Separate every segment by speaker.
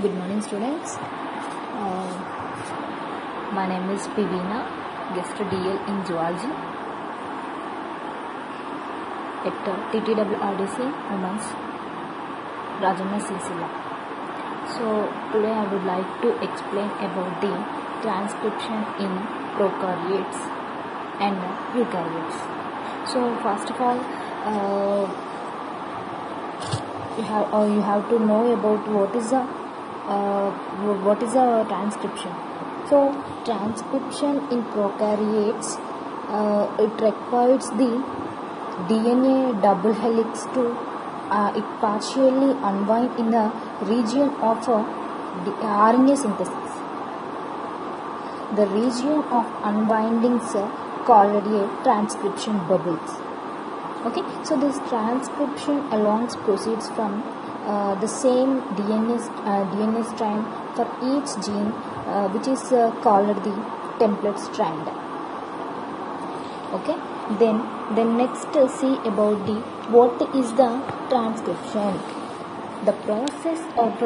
Speaker 1: Good morning, students. My name is Pivina, guest DL in Zoology at TTWRDC Women's Rajanna Sisila. So today I would like to explain about the transcription in prokaryotes and eukaryotes. So first of all, you have to know about what is a transcription. So transcription in prokaryotes, it requires the DNA double helix to it partially unwind in the region of RNA synthesis. The region of unwinding called a transcription bubbles. Okay, so this transcription along proceeds from the same DNA strand for each gene, which is called the template strand. Okay, then next see about the what is the transcription. The process of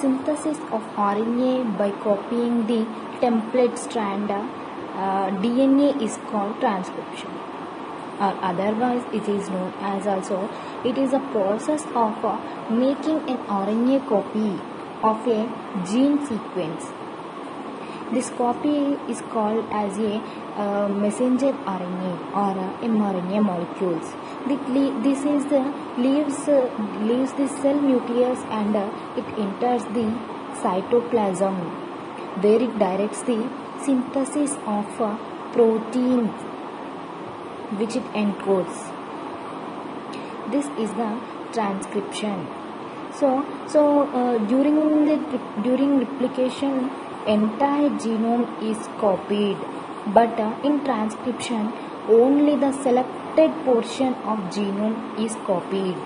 Speaker 1: synthesis of RNA by copying the template strand DNA is called transcription. Or otherwise it is known as also it is a process of making an RNA copy of a gene sequence. This copy is called as a messenger RNA or mRNA molecules. This is leaves the cell nucleus and it enters the cytoplasm, where it directs the synthesis of proteins which it encodes. This is the transcription. So during replication, entire genome is copied, but in transcription, only the selected portion of genome is copied.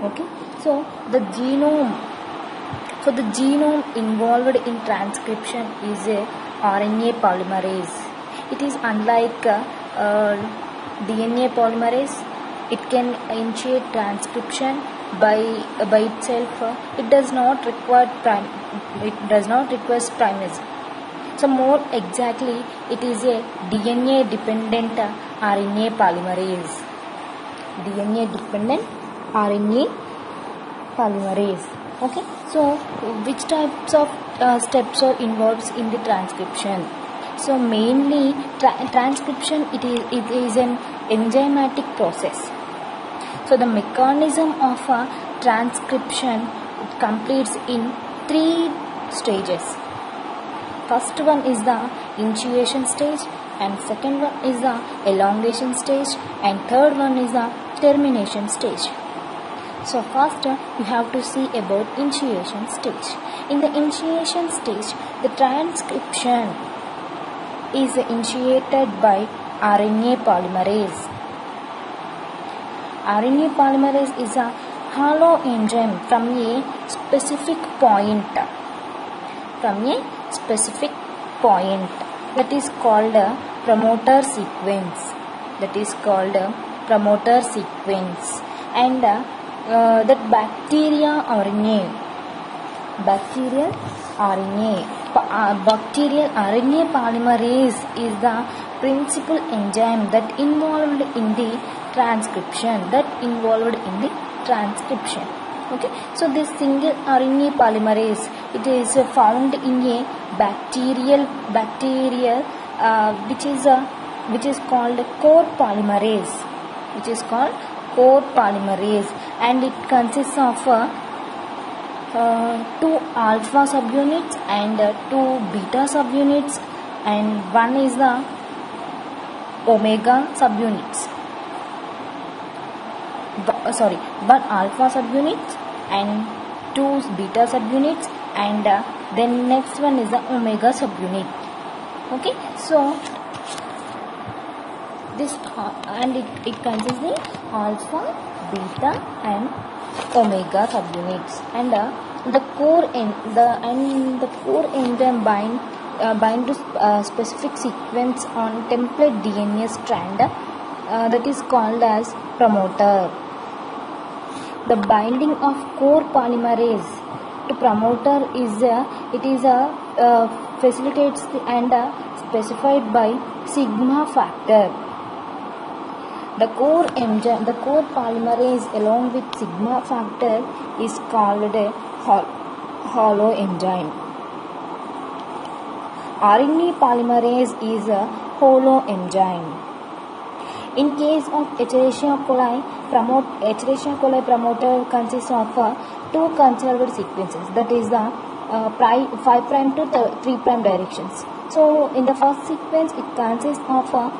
Speaker 1: Okay, so the genome involved in transcription is a RNA polymerase. It is unlike DNA polymerase. It can initiate transcription by itself. It does not require primase. So more exactly, it is a DNA dependent RNA polymerase. DNA dependent RNA polymerase. Okay. So which types of steps are involved in the transcription? So mainly transcription it is an enzymatic process. So the mechanism of transcription completes in 3 stages. First one is the initiation stage, and second one is the elongation stage, and third one is the termination stage. So first you have to see about initiation stage. In the initiation stage, the transcription is initiated by RNA polymerase. RNA polymerase is a hollow enzyme from a specific point. That is called a promoter sequence. And that bacterial RNA polymerase is the principal enzyme that involved in the transcription. Okay, so this single RNA polymerase, it is found in a bacterial which is called core polymerase. And it consists of 2 alpha subunits and 2 beta subunits, and one is the omega subunits. 1 alpha subunit and 2 beta subunits, and then next one is the omega subunit. Okay, so this and it consists the alpha, beta and omega subunits, and the core enzyme bind to specific sequence on template DNA strand that is called as promoter. The binding of core polymerase to promoter is it is a facilitates and specified by sigma factor. The core enzyme, the core polymerase along with sigma factor is called a hollow enzyme. RNA polymerase is a hollow enzyme. In case of Escherichia coli, promoter consists of two conserved sequences, that is the 5' to 3' directions. So in the first sequence it consists of 5'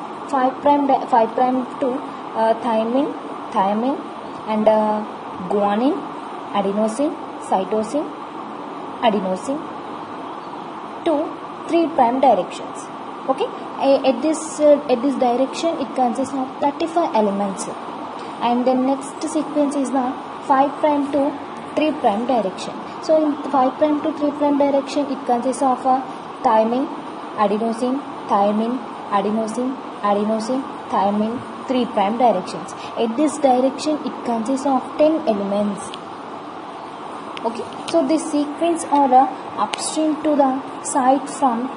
Speaker 1: to thymine and guanine, adenosine, cytosine, adenosine to 3' directions. Okay, at this direction it consists of 35 elements, and the next sequence is the 5' to 3' direction. So in 5' to 3' direction it consists of thymine, adenosine, thymine, adenosine, adenosine, thymine, 3' directions. At this direction it consists of 10 elements. Okay, so this sequence are upstream to the site from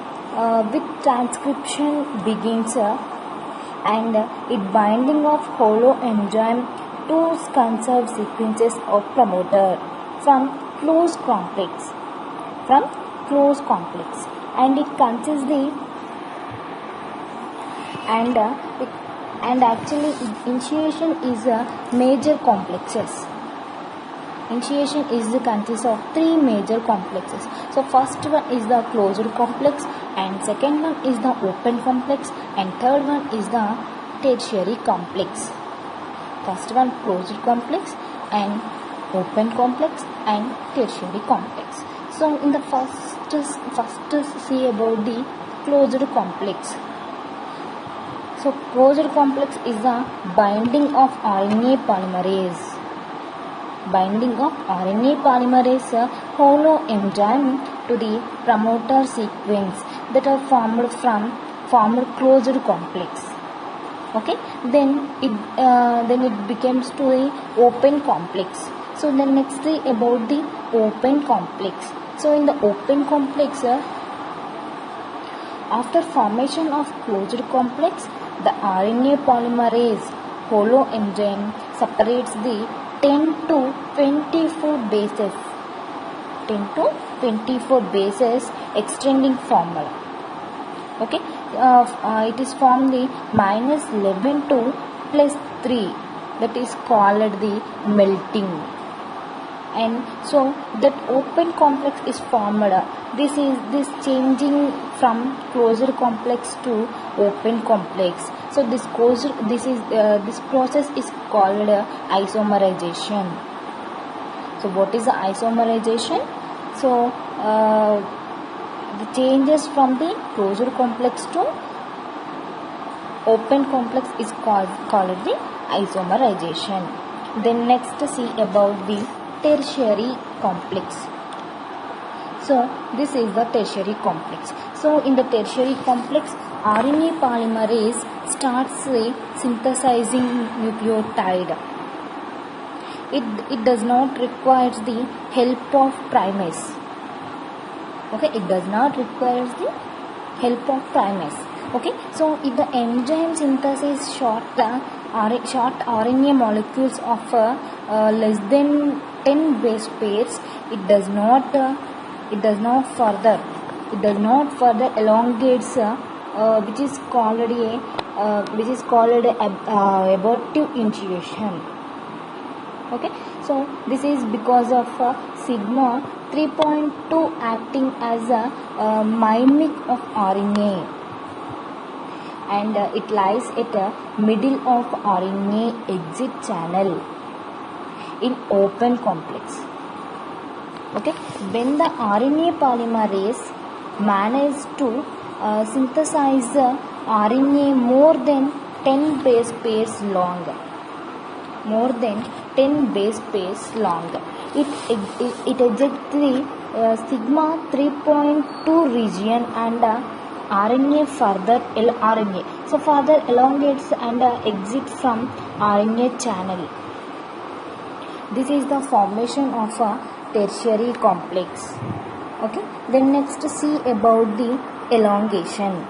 Speaker 1: with transcription begins and it binding of hollow enzyme to conserved sequences of promoter from closed complex and it consists the and actually initiation is a major complexes. Initiation is the consists of three major complexes. So first one is the closed complex, and second one is the open complex, and third one is the tertiary complex. First one closed complex and open complex and tertiary complex. So in the first see about the closed complex. So closed complex is the binding of RNA polymerase. Binding of RNA polymerase hollow enzyme to the promoter sequence that are formed closed complex. Okay, then it becomes to a open complex. So then next about the open complex. So in the open complex, after formation of closed complex, the RNA polymerase hollow enzyme separates the 10 to 24 bases. 10 to 24 bases extending formula. Okay, it is formed the minus 11 to plus 3, that is called the melting. And so that open complex is formed. This changing from closed complex to open complex. So this process is called isomerization. So what is the isomerization? So the changes from the closed complex to open complex is called the isomerization. Then next see about the tertiary complex. So this is the tertiary complex. So in the tertiary complex, RNA polymerase starts synthesizing nucleotide. It does not require the help of primase. Okay, it does not require the help of primase. Okay, so if the enzyme synthesis short RNA molecules of less than 10 base pairs, it does not further elongates which is called abortive initiation. Okay, so this is because of sigma 3.2 acting as a mimic of RNA, and it lies at the middle of RNA exit channel in open complex. Okay, when the RNA polymerase manages to synthesize RNA more than 10 base pairs long, it ejects the sigma 3.2 region and RNA further elongates and exits from RNA channel. This is the formation of tertiary complex. Okay, then next see about the elongation.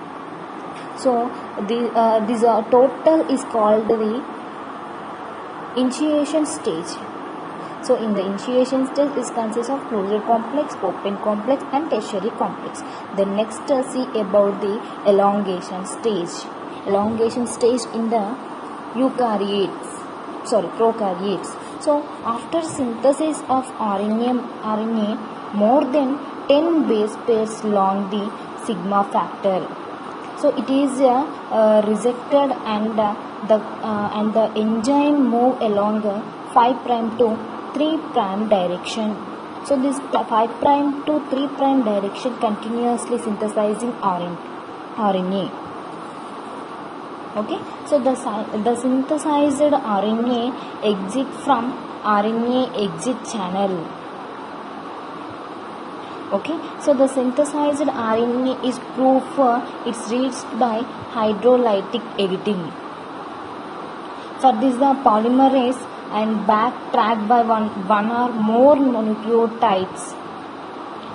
Speaker 1: So this total is called the initiation stage. So in the initiation stage, this consists of closure complex, open complex and tertiary complex. Then next see about the elongation stage. Elongation stage in the prokaryotes. So after synthesis of RNA more than 10 base pairs along the sigma factor. So it is rejected and the enzyme move along 5' to 3' direction. So this 5' to 3' direction continuously synthesizing RNA. Okay, so the synthesized RNA exit from RNA exit channel. Okay, so the synthesized RNA is proof it's reached by hydrolytic editing. For this, the polymerase and backtrack by one or more nucleotides,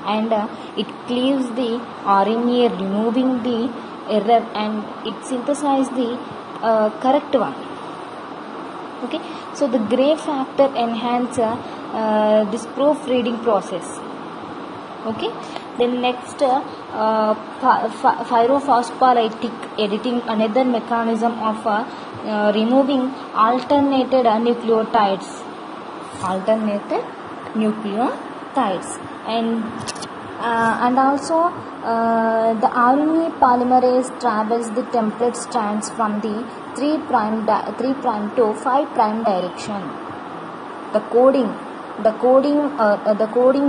Speaker 1: and it cleaves the RNA, removing the error, and it synthesizes the correct one. Okay, so the gray factor enhance this proofreading process. Okay, then next pyrophosphorylatic editing, another mechanism of removing alternated nucleotides, and also the RNA polymerase travels the template strands from the 3' to 5' direction. The coding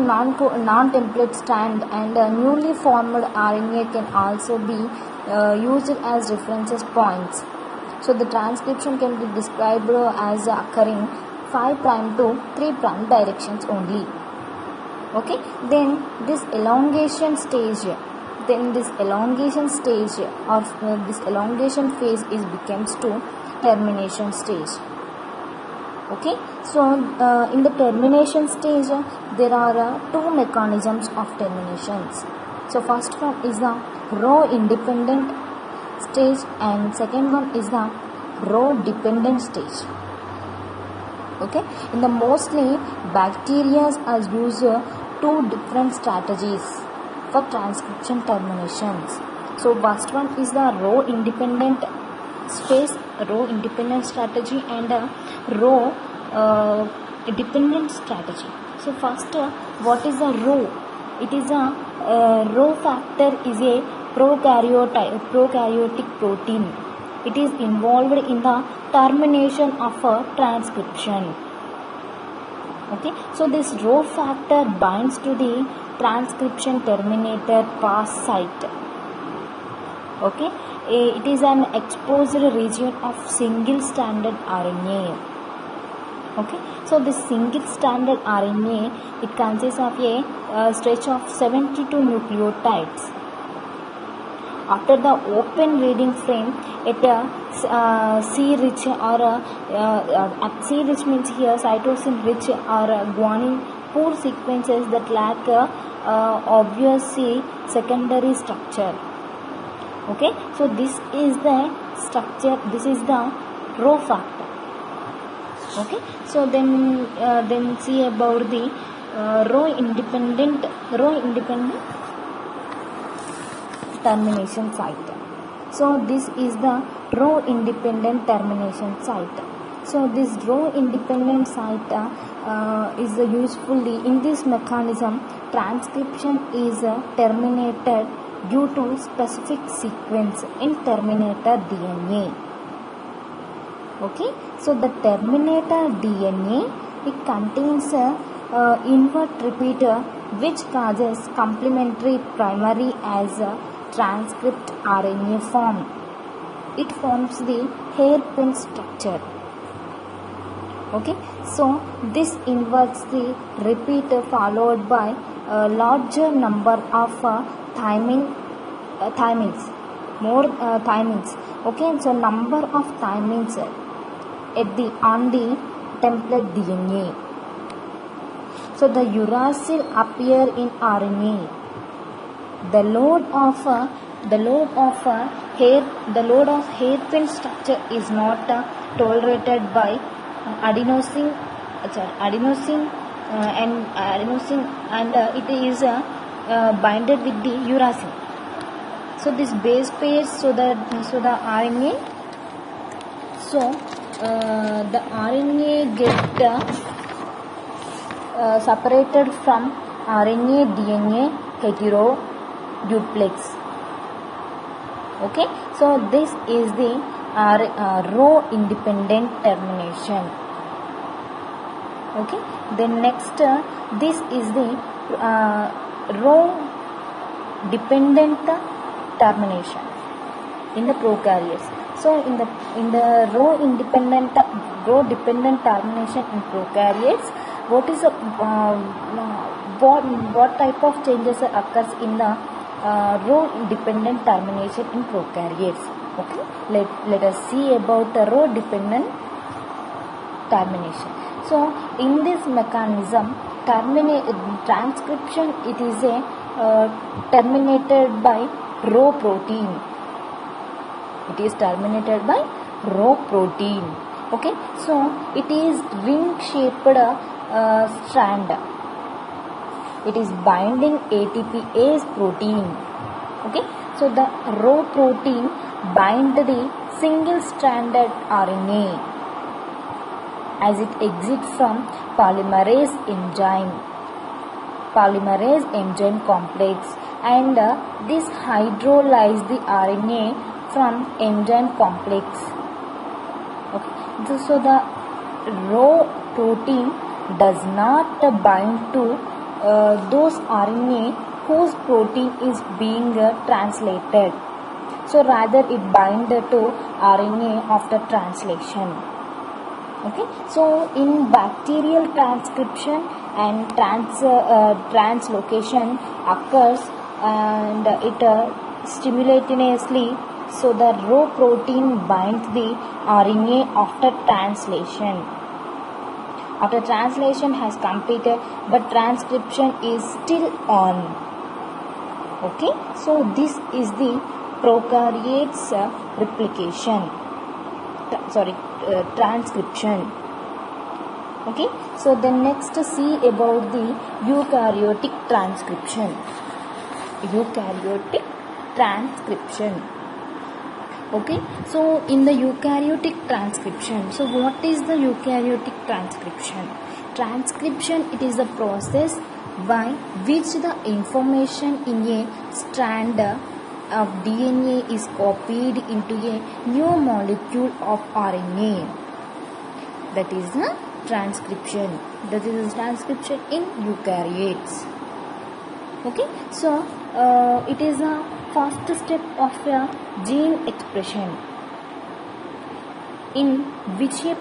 Speaker 1: non-template strand and newly formed RNA can also be used as reference points. So the transcription can be described as occurring 5' to 3' directions only. Okay, then this elongation stage becomes to termination stage. Okay, so in the termination stage there are two mechanisms of terminations. So first one is the row independent stage and second one is the row dependent stage. Okay, in the mostly bacteria are used two different strategies for transcription terminations. So first one is the row independent strategy and row dependent strategy. So first, what is a row? It is a row factor is a prokaryotic protein. It is involved in the termination of a transcription. Okay, so this row factor binds to the transcription terminator pass site. Okay, it is an exposed region of single stranded RNA. Okay, so this single stranded RNA, it consists of a stretch of 72 nucleotides. After the open reading frame, it C-rich or C-rich means here cytosine-rich or guanine poor sequences that lack obvious secondary structure. Okay, so this is the structure. This is the row factor. Okay, so then see about the row independent termination site. So this is the row independent termination site. So this row independent site is usefully in this mechanism. Transcription is terminated due to specific sequence in terminator DNA. Okay, so the terminator DNA, it contains a invert repeater which causes complementary primary as a transcript RNA form. It forms the hairpin structure. Okay, so this inverts the repeater followed by a larger number of thymines. Okay, so number of thymines on the template DNA. So the uracil appear in RNA. The load of hairpin structure is not tolerated by adenosine and it is binded with the uracil. So this base pairs, so the RNA, the RNA get separated from RNA DNA heteroduplex. Okay, so this is the row independent termination. Okay, then next this is the row dependent termination in the prokaryotes. So in the row dependent termination in prokaryotes, what is what type of changes occurs in the row dependent termination in prokaryotes? Okay, let us see about the row dependent termination. So in this mechanism, transcription, it is terminated by row protein. It is terminated by row protein. Okay, so it is ring shaped strand. It is binding ATPase protein. Okay, so the row protein bind the single stranded RNA as it exits from polymerase enzyme complex, and this hydrolyze the RNA from enzyme complex. Okay. So the row protein does not bind to those RNA whose protein is being translated. So rather it binds to RNA after translation. Okay, so in bacterial transcription and translocation occurs, and it simultaneously. So the row protein binds the RNA after translation. After translation has completed, but transcription is still on. Okay, so this is the prokaryotes transcription. Okay, so the next see about the eukaryotic transcription. Okay, so in the eukaryotic transcription, so what is the eukaryotic transcription? Transcription, it is a process by which the information in a strand of DNA is copied into a new molecule of RNA. That is the transcription. That is the transcription in eukaryotes. Okay, so it is a first step of a gene expression in which a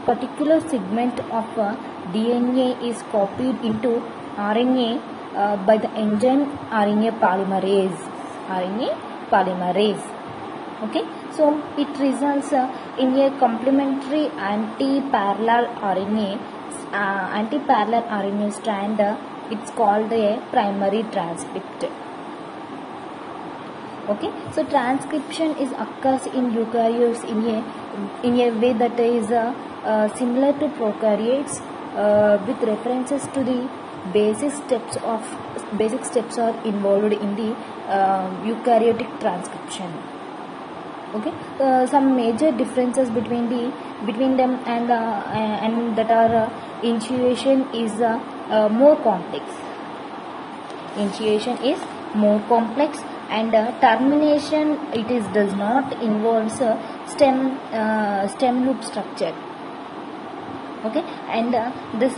Speaker 1: particular segment of DNA is copied into RNA by the enzyme RNA polymerase. Okay, so it results in a complementary anti-parallel RNA strand. It's called a primary transcript. Okay, so transcription is occurs in eukaryotes in a way that is similar to prokaryotes, with references to the basic steps are involved in the eukaryotic transcription. Okay, some major differences between them and that are initiation is more complex. Initiation is more complex, and termination, it is does not involve stem loop structure. Okay, and this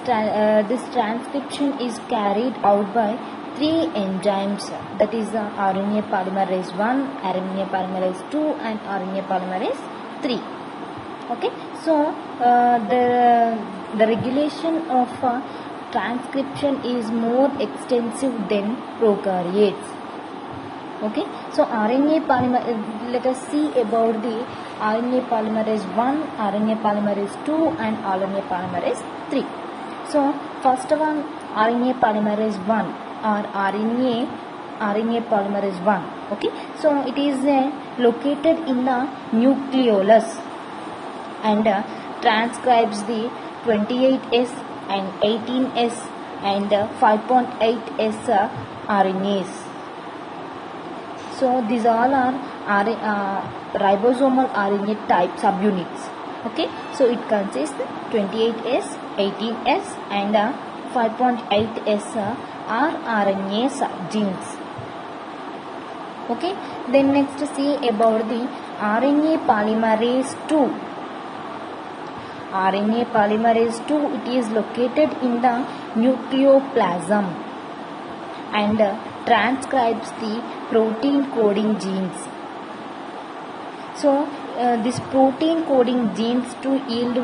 Speaker 1: transcription is carried out by 3 enzymes, that is RNA polymerase 1, RNA polymerase 2, and RNA polymerase 3. Okay, so the regulation of transcription is more extensive than prokaryotes. Okay, so RNA polymerase, let us see about the RNA polymerase 1, RNA polymerase 2, and RNA polymerase 3. So first one RNA polymerase 1 or RNA polymerase 1. Okay, so it is located in the nucleolus and transcribes the 28S and 18S and 5.8S RNAs. So these all are ribosomal RNA type subunits. Okay, so it consists 28S, 18S and 5.8S are RNA genes. Okay, then next see about the RNA polymerase 2. RNA polymerase 2, it is located in the nucleoplasm and transcribes the protein coding genes. So this protein coding genes to yield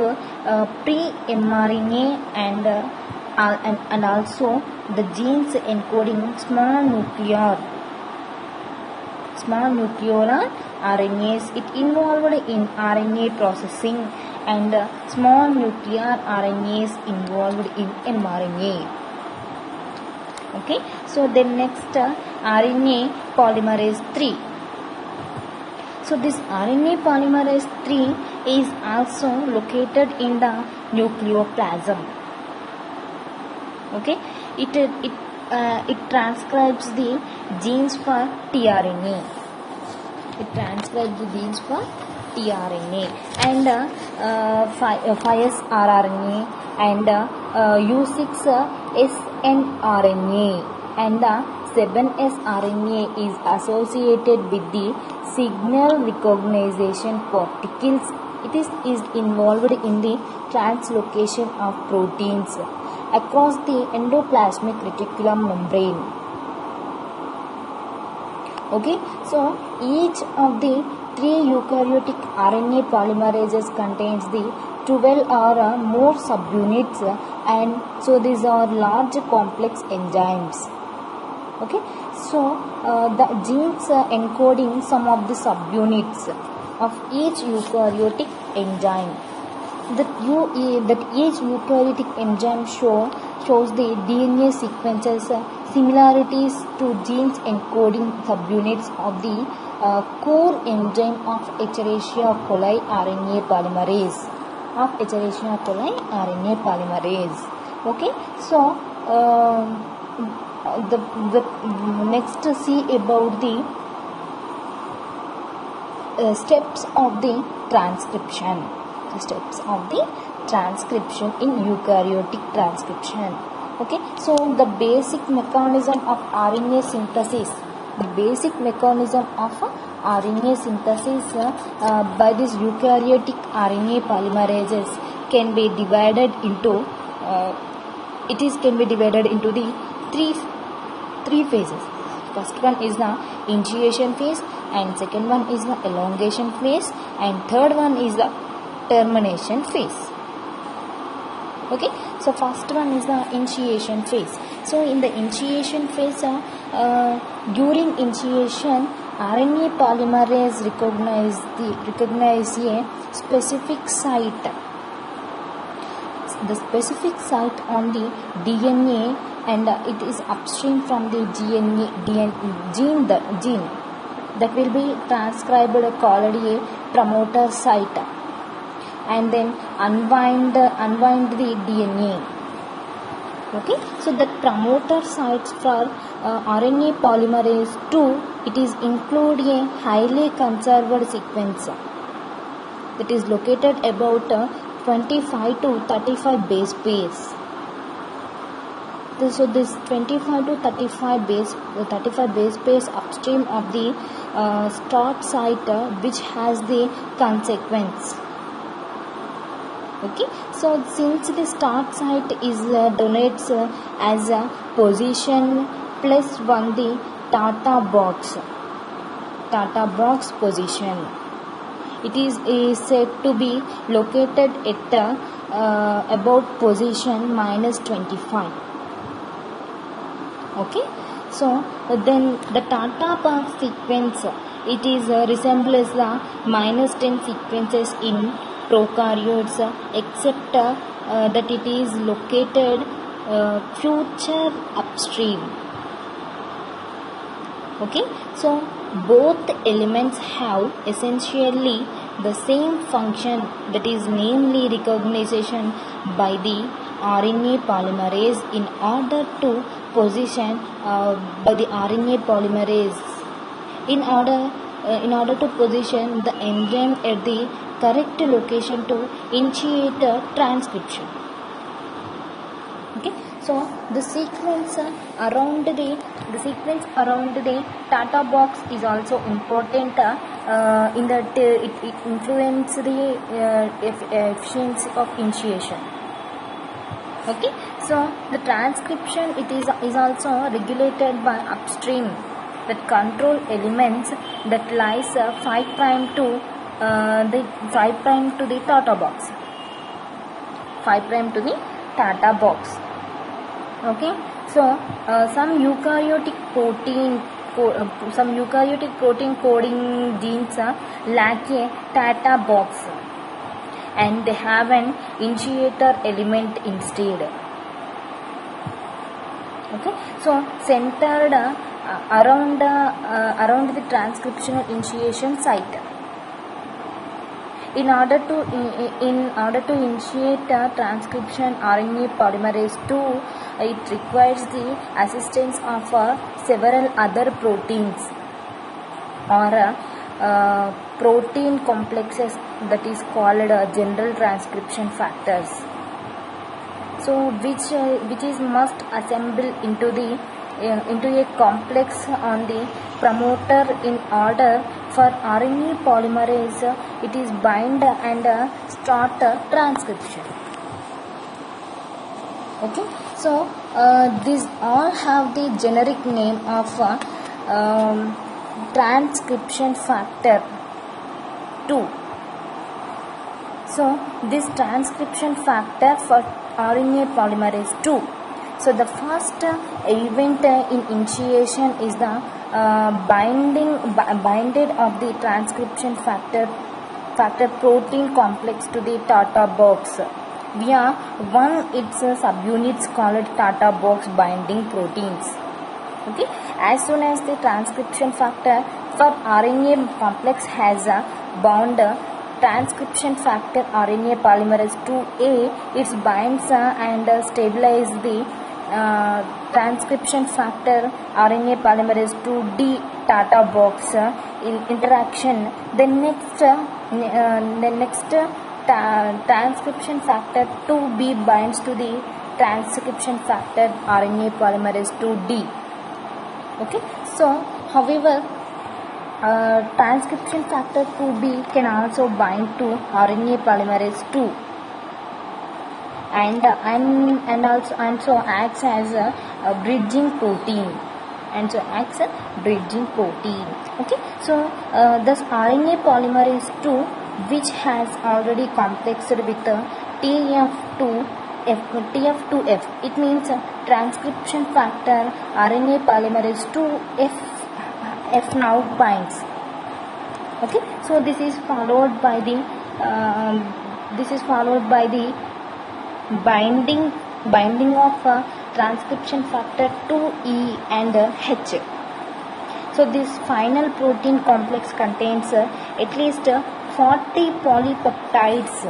Speaker 1: pre-mRNA and also the genes encoding small nucleolar RNAs. It involved in RNA processing and small nuclear RNAs involved in mRNA. Okay, so then next RNA polymerase 3. So this RNA polymerase 3 is also located in the nucleoplasm. Okay, it transcribes the genes for tRNA. It transcribes the genes for tRNA and 5S rRNA and U6 snRNA and the 7S RNA is associated with the signal recognition particles. It is involved in the translocation of proteins across the endoplasmic reticulum membrane. Okay, so each of the 3 eukaryotic RNA polymerases contains the 12 or more subunits, and so these are large complex enzymes. Okay, so the genes encoding some of the subunits of each eukaryotic enzyme. That each eukaryotic enzyme shows the DNA sequences similarities to genes encoding subunits of the core enzyme of Escherichia coli RNA polymerase. Okay, so the next see about the steps of the transcription. In eukaryotic transcription. Okay, so the basic mechanism of RNA synthesis. By this eukaryotic RNA polymerases can be divided into the three phases. First one is the initiation phase, and second one is the elongation phase, and third one is the termination phase. Okay, so first one is the initiation phase. So in the initiation phase, during initiation, RNA polymerase recognize a specific site. The specific site on the DNA, and it is upstream from the gene that will be transcribed called a promoter site, and then unwind the DNA. Okay, so the promoter sites for RNA polymerase 2, it is include a highly conserved sequence that is located about 25 to 35 base pairs. So this 25 to 35 base pairs upstream of the start site, which has the consequence. Okay, so since the start site is donates as a position plus 1 the Tata box position, it is said to be located at about position minus 25. Okay, so then the Tata box sequence, it is resembles the minus 10 sequences in prokaryotes, except that it is located future upstream. Okay, so both elements have essentially the same function, that is namely recognition by the RNA polymerase in order to position by the RNA polymerase in order to position the enzyme at the correct location to initiate transcription. Okay, so the sequence around the Tata box is also important in that it influences the efficiency of initiation. Okay, so the transcription is also regulated by upstream, that control elements that lies 5' to the Tata box. 5' to the Tata box. Okay, so some eukaryotic protein coding genes lack a Tata box, and they have an initiator element instead. Okay, so centered around the transcriptional initiation site. In order to initiate transcription, RNA polymerase II, it requires the assistance of several other proteins or protein complexes, that is called general transcription factors. So which is must assemble into a complex on the promoter in order for RNA polymerase it is bind and start transcription. Okay, so these all have the generic name of transcription factor 2. So this transcription factor for RNA polymerase 2. So the first event in initiation is the binded of the transcription factor protein complex to the Tata box via one its subunits called Tata box binding proteins. Okay, as soon as the transcription factor for RNA complex has bound transcription factor RNA polymerase 2A, it binds and stabilize the transcription factor RNA polymerase 2D Tata box in interaction. The next transcription factor 2B binds to the transcription factor RNA polymerase 2D. Okay, so however transcription factor 2B can also bind to RNA polymerase 2 and also acts as a bridging protein Okay, so this RNA polymerase 2, which has already complexed with TF2F, it means transcription factor RNA polymerase 2F now binds. Okay, so this is followed by the binding of transcription factor 2E and H. So this final protein complex contains at least 40 polypeptides.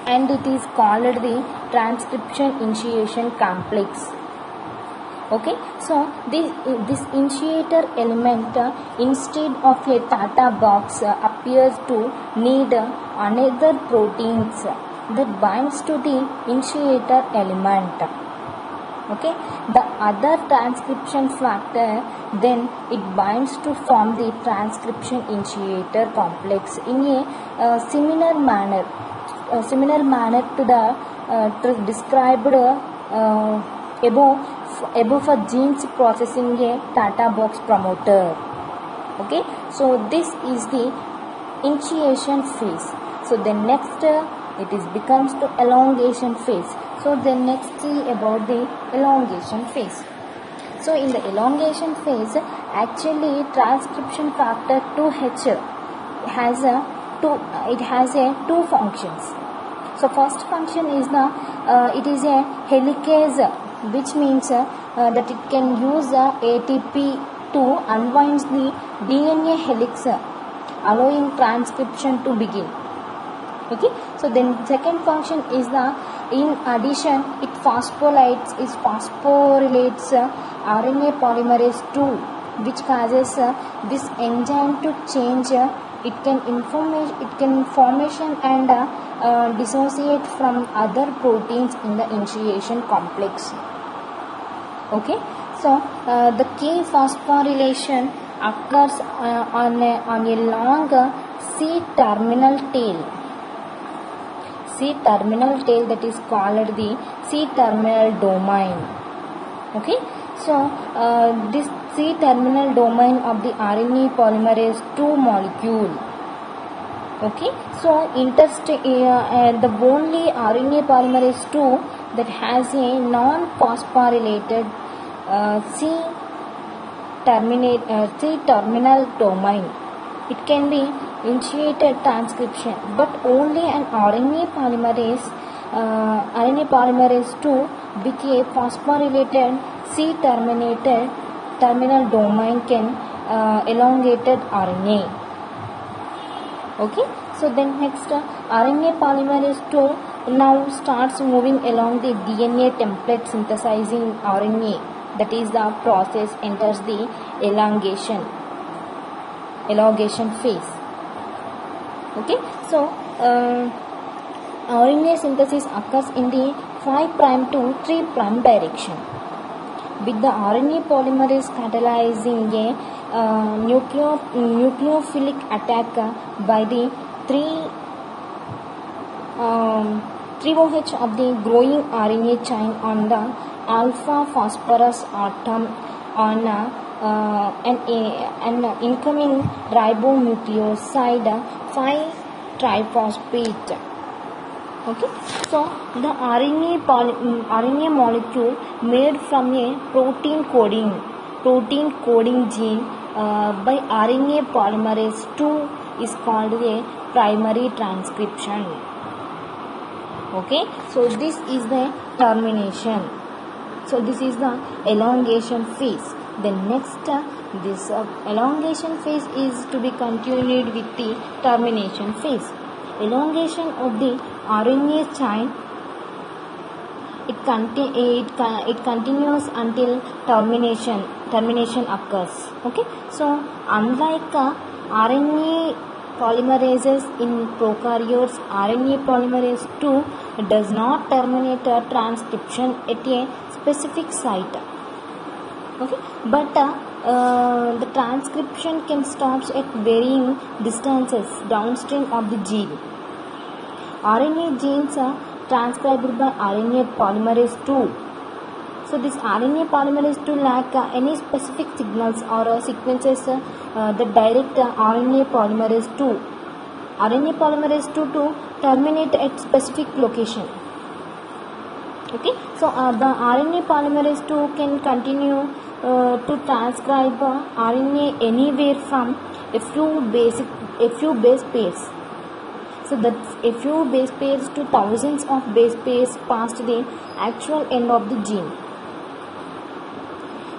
Speaker 1: And it is called the transcription initiation complex. Okay, so this initiator element instead of a Tata box appears to need another proteins that binds to the initiator element. Okay, the other transcription factor then it binds to form the transcription initiator complex in a similar manner to the described above for genes processing a Tata box promoter. Okay, so this is the initiation phase. So the next becomes the elongation phase. So then next see about the elongation phase. So in the elongation phase, actually transcription factor 2H has it has a two functions. So first function is the it is a helicase, which means that it can use ATP to unwind the DNA helix, allowing transcription to begin. Okay, so then second function is the, in addition, it phosphorylates RNA polymerase 2, which causes this enzyme to change. It can formation and dissociate from other proteins in the initiation complex. Okay, so the key phosphorylation occurs on a long C-terminal tail. C-terminal tail, that is called the C-terminal domain. Okay, so this C-terminal domain of the RNA polymerase 2 molecule. Okay, so the only RNA polymerase 2 that has a non-phosphorylated C-terminal domain. It can be initiated transcription, but only an RNA polymerase 2 with a phosphorylated C-terminal domain can elongated RNA. Okay, so then next RNA polymerase 2 now starts moving along the DNA template synthesizing RNA. That is, the process enters the elongation phase. Okay, so RNA synthesis occurs in the 5' to 3' direction, with the RNA polymerase catalyzing a nucleophilic attack by the 3OH of the growing RNA chain on the alpha phosphorus atom on an incoming ribonucleoside 5-triphosphate. Okay, so the RNA molecule made from a protein coding gene by RNA polymerase 2 is called a primary transcription. Okay, so this is the termination. So this is the elongation phase. Then next, this elongation phase is to be continued with the termination phase. Elongation of the RNA chain, it continues until termination occurs. Okay, so unlike RNA polymerases in prokaryotes, RNA polymerase 2 does not terminate transcription at a specific site. Okay, but the transcription can stop at varying distances downstream of the gene. RNA genes are transcribed by RNA polymerase 2. So this RNA polymerase 2 lack any specific signals or sequences that direct RNA polymerase 2 to terminate at specific location. Okay, so the RNA polymerase 2 can continue to transcribe RNA anywhere from a few base pairs. So that's a few base pairs to thousands of base pairs past the actual end of the gene.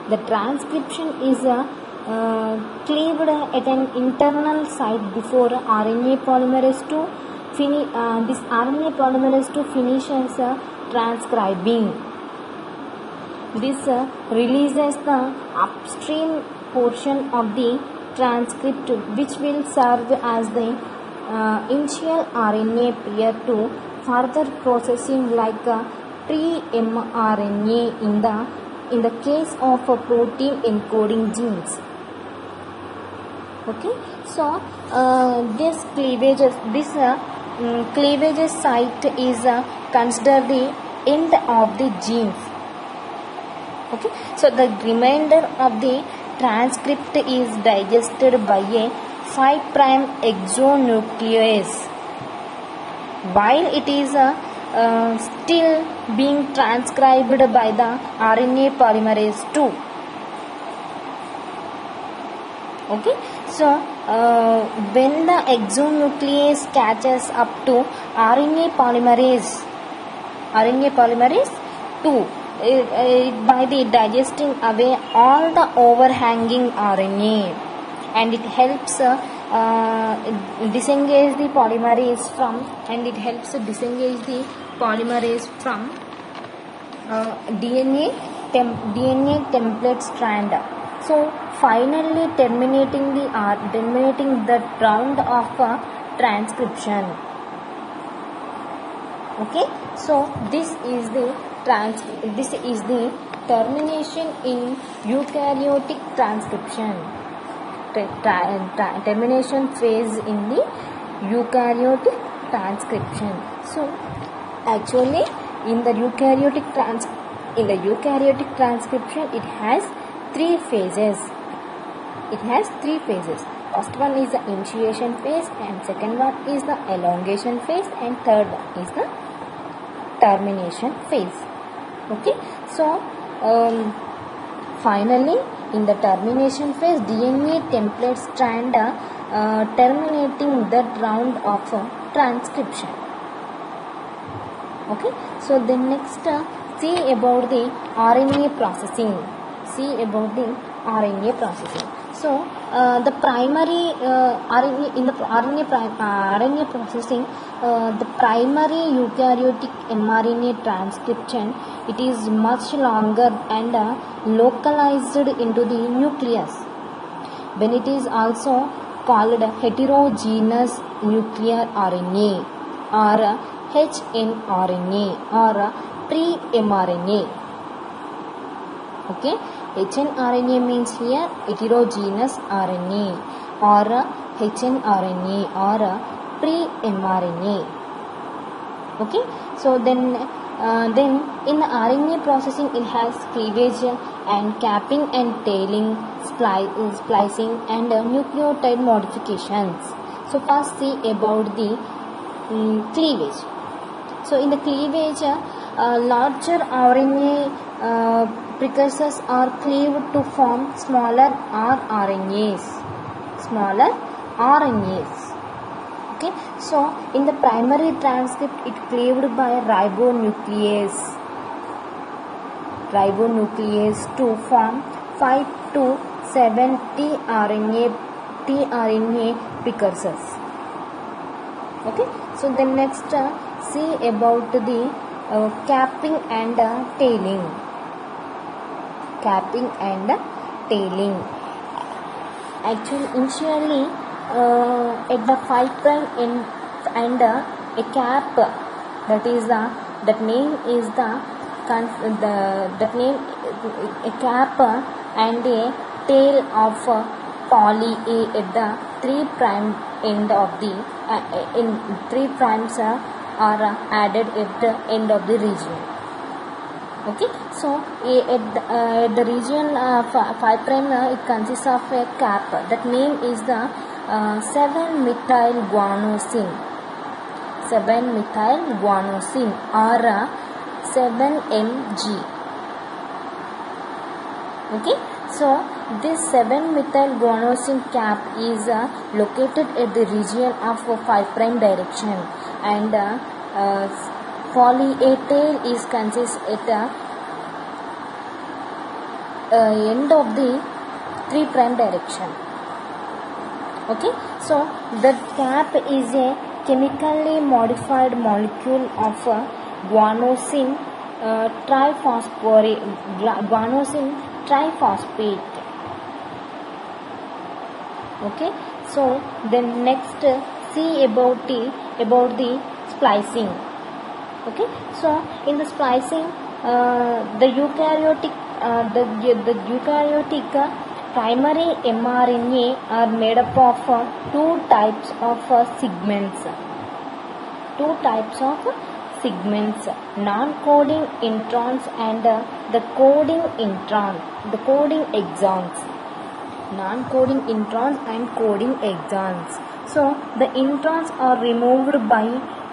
Speaker 1: The transcription is cleaved at an internal site before RNA polymerase 2 this RNA polymerase 2 finishes transcribing. This releases the upstream portion of the transcript, which will serve as the initial RNA prior to further processing like pre-mRNA in the case of protein encoding genes. Okay, so this cleavage site is considered the end of the genes. Okay, so the remainder of the transcript is digested by a 5' exonuclease while it is still being transcribed by the RNA polymerase 2. Okay, so uh, when the exonuclease catches up to RNA polymerase 2 by the digesting away all the overhanging RNA, and it helps disengage the polymerase from DNA template strand. So finally terminating the round of transcription. Okay, so this is the termination in eukaryotic transcription. Termination phase in the eukaryotic transcription. So actually in the eukaryotic transcription it has three phases. First one is the initiation phase, and second one is the elongation phase, and third one is the termination phase. Okay, so finally in the termination phase, DNA template strand terminating that round of transcription. Okay, so then next see about the RNA processing. So the primary RNA processing, the primary eukaryotic mRNA transcription, it is much longer and localized into the nucleus, when it is also called heterogeneous nuclear RNA or hnRNA or pre-mRNA. Okay, hnRNA means here heterogeneous RNA or hnRNA or pre-mRNA. Okay, so then in RNA processing it has cleavage and capping and tailing, splicing and nucleotide modifications. So first see about the cleavage. So in the cleavage, larger RNA precursors are cleaved to form smaller rRNAs. Okay, so in the primary transcript it cleaved by ribonuclease to form 5 to 7 tRNA precursors. Okay, so then next see about the capping and tailing. Actually, initially at the 5' end and a cap, that name a cap and a tail of poly A at the 3' end of the in 3' are added at the end of the region. Okay, so at the region 5' it consists of a cap. That name is the 7-methylguanosine or 7-MG. Okay, so this 7-methylguanosine cap is located at the region of 5' direction, and poly A tail is consists at the end of the 3' direction. Okay, so the cap is a chemically modified molecule of guanosine triphosphate. Okay, so then next see about the splicing. Okay, so in the splicing, the eukaryotic primary mRNA are made up of two types of segments, non-coding introns and the coding exons. So the introns are removed by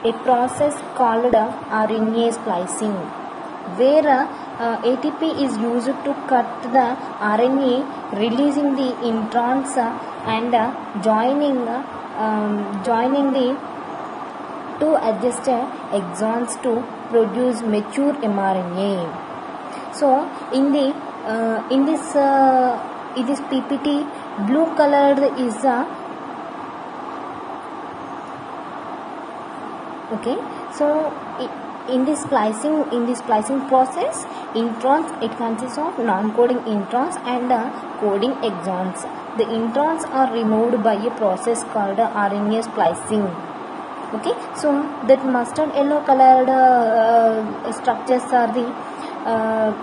Speaker 1: a process called RNA splicing, where ATP is used to cut the RNA, releasing the introns and joining the two adjacent exons to produce mature mRNA. So in this PPT, blue colored is okay. So in this splicing process, introns, it consists of non-coding introns and coding exons. The introns are removed by a process called RNA splicing. Okay, so that mustard yellow colored structures are the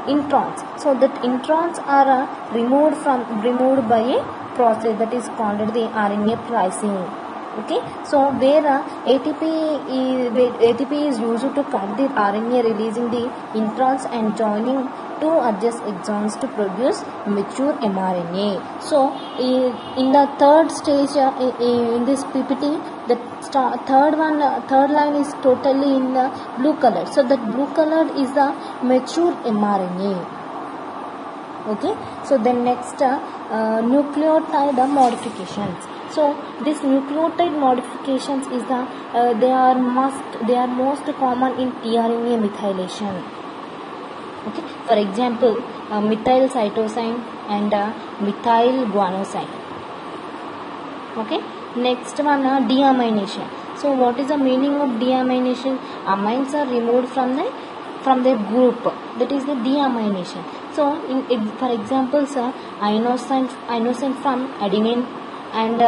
Speaker 1: introns. So that introns are removed by a process that is called the RNA splicing. Okay, so where ATP is used to cut the RNA, releasing the introns and joining two adjacent exons to produce mature mRNA. So in the third stage in this PPT, the third line is totally in the blue color. So that blue color is the mature mRNA. Okay, so then next nucleotide modifications. So this nucleotide modifications is they are most common in tRNA methylation. Okay, for example, methyl cytosine and methyl guanosine. Okay, next one deamination. So what is the meaning of deamination? Amines are removed from their group, that is the deamination. So for example, inosine from adenine, and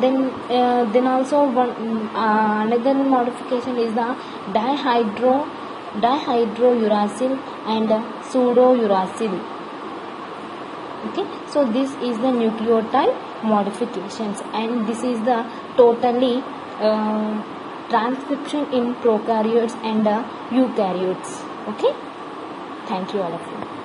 Speaker 1: then also another modification is the dihydrouracil and pseudouracil. Okay, so this is the nucleotide modifications, and this is the totally transcription in prokaryotes and eukaryotes. Okay, thank you all of you.